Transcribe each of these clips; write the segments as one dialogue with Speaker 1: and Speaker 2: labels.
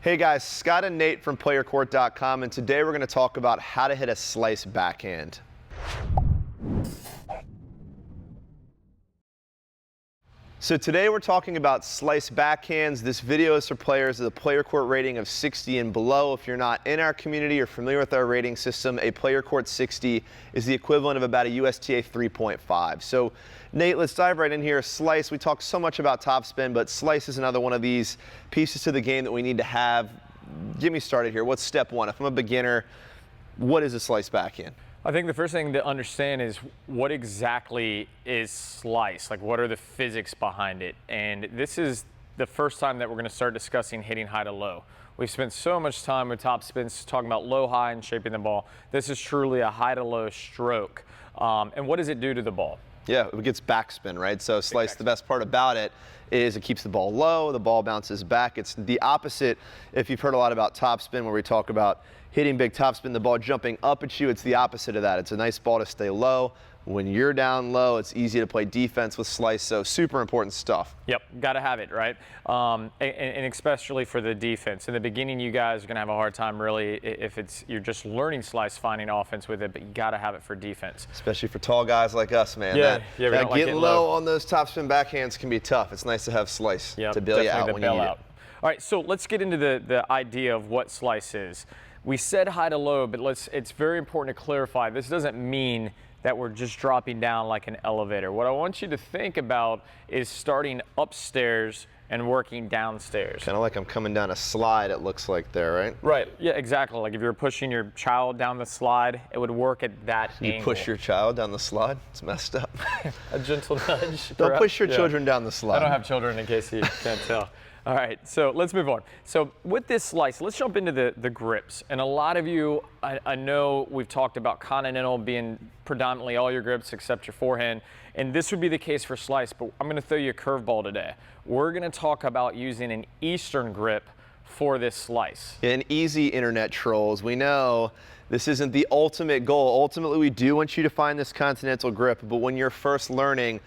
Speaker 1: Hey guys, Scott and Nate from PlayYourCourt.com, and today we're going to talk about how to hit a slice backhand. So today we're talking about slice backhands. This video is for players with a PlayYourCourt rating of 60 and below. If you're not in our community or familiar with our rating system, a PlayYourCourt 60 is the equivalent of about a USTA 3.5. So Nate, let's dive right in here. Slice, we talk so much about topspin, but slice is another one of these pieces to the game that we need to have. Get me started here. What's step one? If I'm a beginner, what is a slice backhand?
Speaker 2: I think the first thing to understand is what exactly is slice, like what are the physics behind it. And this is the first time that we're going to start discussing hitting high to low. We've spent so much time with topspins talking about low high and shaping the ball. This is truly a high to low stroke. And what does it do to the ball? Yeah,
Speaker 1: it gets backspin, right? So slice, the best part about it is it keeps the ball low, the ball bounces back. It's the opposite if you've heard a lot about topspin where we talk about hitting big topspin, the ball jumping up at you. It's the opposite of that. It's a nice ball to stay low. When you're down low, it's easy to play defense with slice, so super important stuff.
Speaker 2: Yep, got to have it, right? And especially for the defense. In the beginning, you guys are going to have a hard time really if you're just learning slice, finding offense with it, but you got to have it for defense.
Speaker 1: Especially for tall guys like us, man.
Speaker 2: Yeah,
Speaker 1: that getting low on those topspin backhands can be tough. It's nice to have slice to bail you out when you need it.
Speaker 2: All right, so let's get into the idea of what slice is. We said high to low, but it's very important to clarify. This doesn't mean that we're just dropping down like an elevator. What I want you to think about is starting upstairs and working downstairs.
Speaker 1: Kind of like I'm coming down a slide, it looks like there, right?
Speaker 2: Right, yeah, exactly. Like if you were pushing your child down the slide, it would work at that angle.
Speaker 1: You push your child down the slide? It's messed up.
Speaker 2: A gentle nudge.
Speaker 1: Don't push your children down the slide.
Speaker 2: I don't have children in case you can't tell. All right, so let's move on. So with this slice, let's jump into the grips. And a lot of you, I know we've talked about Continental being predominantly all your grips except your forehand. And this would be the case for slice, but I'm going to throw you a curveball today. We're going to talk about using an Eastern grip for this slice.
Speaker 1: And easy internet trolls, we know this isn't the ultimate goal. Ultimately, we do want you to find this Continental grip, but when you're first learning,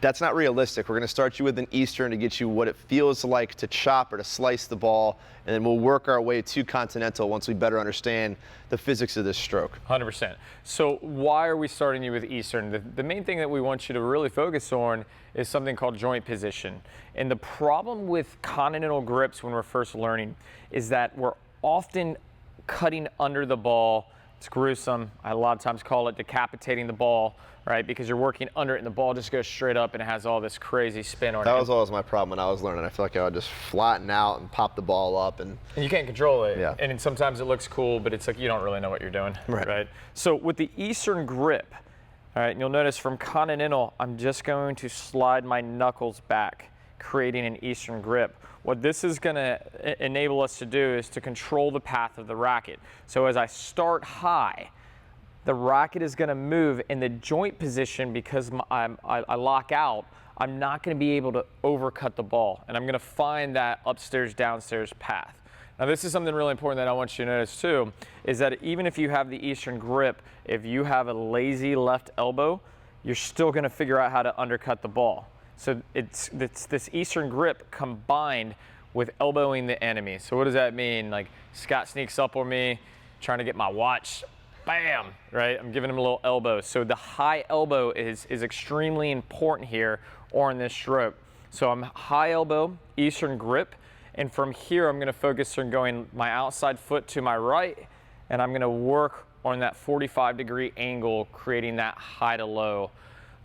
Speaker 1: that's not realistic. We're going to start you with an Eastern to get you what it feels like to chop or to slice the ball, and then we'll work our way to Continental once we better understand the physics of this stroke.
Speaker 2: 100%. So why are we starting you with Eastern? The main thing that we want you to really focus on is something called joint position. And the problem with Continental grips when we're first learning is that we're often cutting under the ball. It's gruesome. I a lot of times call it decapitating the ball, right? Because you're working under it and the ball just goes straight up and it has all this crazy spin on it.
Speaker 1: That was always my problem when I was learning. I feel like I would just flatten out and pop the ball up. And
Speaker 2: you can't control it.
Speaker 1: Yeah.
Speaker 2: And sometimes it looks cool, but it's like you don't really know what you're doing, right? So with the Eastern grip, all right, and you'll notice from Continental, I'm just going to slide my knuckles back, creating an Eastern grip. What this is going to enable us to do is to control the path of the racket. So as I start high, the racket is going to move in the joint position because I lock out. I'm not going to be able to overcut the ball, and I'm going to find that upstairs, downstairs path. Now this is something really important that I want you to notice too, is that even if you have the Eastern grip, if you have a lazy left elbow, you're still going to figure out how to undercut the ball. So it's this Eastern grip combined with elbowing the enemy. So what does that mean? Like Scott sneaks up on me, trying to get my watch, bam, right? I'm giving him a little elbow. So the high elbow is extremely important here or in this stroke. So I'm high elbow, Eastern grip, and from here I'm gonna focus on going my outside foot to my right, and I'm gonna work on that 45-degree angle, creating that high to low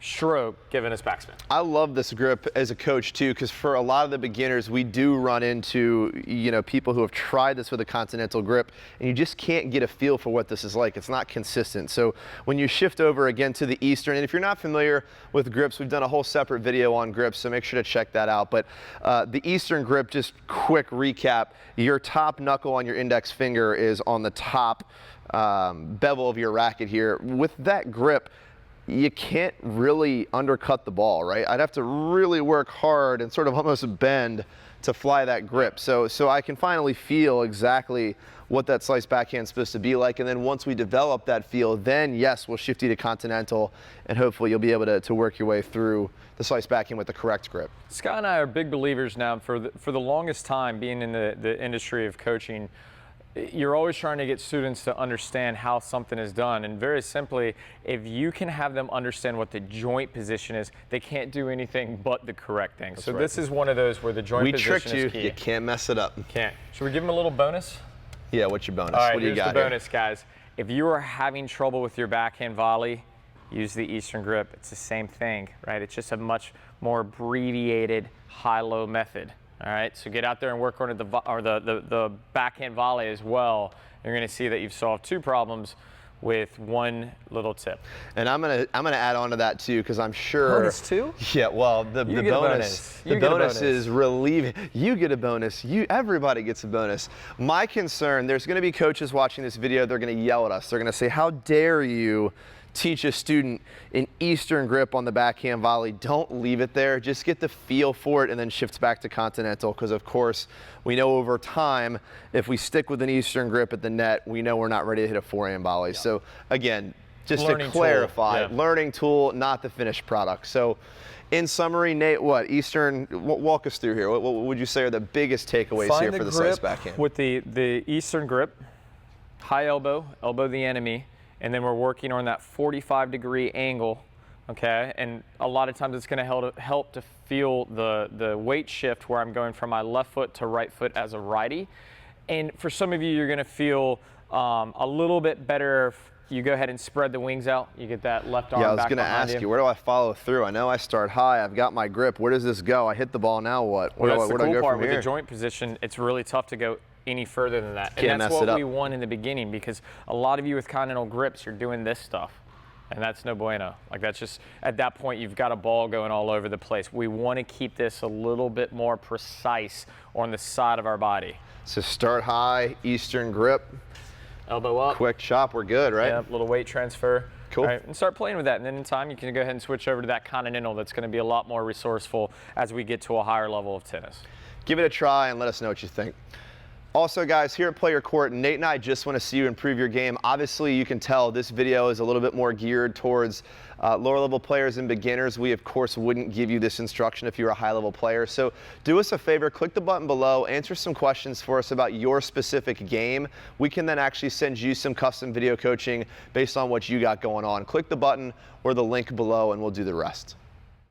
Speaker 2: stroke, giving us backspin.
Speaker 1: I love this grip as a coach too, because for a lot of the beginners, we do run into, people who have tried this with a Continental grip, and you just can't get a feel for what this is like. It's not consistent. So when you shift over again to the Eastern, and if you're not familiar with grips, we've done a whole separate video on grips, so make sure to check that out. But the Eastern grip, just quick recap, your top knuckle on your index finger is on the top bevel of your racket here. With that grip, you can't really undercut the ball, right? I'd have to really work hard and sort of almost bend to fly that grip. So I can finally feel exactly what that slice backhand is supposed to be like. And then once we develop that feel, then yes, we'll shift you to Continental, and hopefully you'll be able to work your way through the slice backhand with the correct grip.
Speaker 2: Scott and I are big believers now. For the longest time, being in the industry of coaching, you're always trying to get students to understand how something is done. And very simply, if you can have them understand what the joint position is, they can't do anything but the correct thing. So this is one of those where the joint position is key.
Speaker 1: We tricked you. You can't mess it up.
Speaker 2: Can't. Should we give them a little bonus?
Speaker 1: Yeah, what's your bonus?
Speaker 2: All right,
Speaker 1: what do you
Speaker 2: here's
Speaker 1: got
Speaker 2: the bonus, guys. If you are having trouble with your backhand volley, use the Eastern grip. It's the same thing, right? It's just a much more abbreviated high-low method. All right, so get out there and work on the backhand volley as well. You're going to see that you've solved 2 problems with 1 little tip.
Speaker 1: And I'm gonna add on to that too, because I'm sure.
Speaker 2: Bonus 2?
Speaker 1: Yeah, well, the bonus is relieving. You get a bonus. Everybody gets a bonus. My concern, there's going to be coaches watching this video. They're going to yell at us. They're going to say, "How dare you teach a student an Eastern grip on the backhand volley?" Don't leave it there. Just get the feel for it and then shift back to Continental, because of course we know over time if we stick with an Eastern grip at the net, we know we're not ready to hit a forehand volley. Yeah. So again, just to clarify, learning tool, not the finished product. So in summary, Nate, walk us through here. What would you say are the biggest takeaways here for the slice backhand?
Speaker 2: With the Eastern grip, high elbow the enemy, and then we're working on that 45-degree angle, okay? And a lot of times it's going to help to feel the weight shift where I'm going from my left foot to right foot as a righty. And for some of you, you're going to feel a little bit better if you go ahead and spread the wings out. You get that left arm back behind you.
Speaker 1: Yeah, I was going to ask you, where do I follow through? I know I start high. I've got my grip. Where does this go? I hit the ball. Now what? Where do I go from here? That's the cool part with
Speaker 2: the joint position. It's really tough to go any further than that. And that's what we want in the beginning, because a lot of you with Continental grips, you're doing this stuff, and that's no bueno. Like, that's just, at that point, you've got a ball going all over the place. We want to keep this a little bit more precise on the side of our body.
Speaker 1: So start high, Eastern grip.
Speaker 2: Elbow up.
Speaker 1: Quick chop, we're good, right?
Speaker 2: Yep, little weight transfer.
Speaker 1: Cool.
Speaker 2: All right, and start playing with that. And then in time, you can go ahead and switch over to that Continental. That's going to be a lot more resourceful as we get to a higher level of tennis.
Speaker 1: Give it a try and let us know what you think. Also, guys, here at Play Your Court, Nate and I just want to see you improve your game. Obviously, you can tell this video is a little bit more geared towards lower-level players and beginners. We, of course, wouldn't give you this instruction if you were a high-level player. So do us a favor, click the button below, answer some questions for us about your specific game. We can then actually send you some custom video coaching based on what you got going on. Click the button or the link below, and we'll do the rest.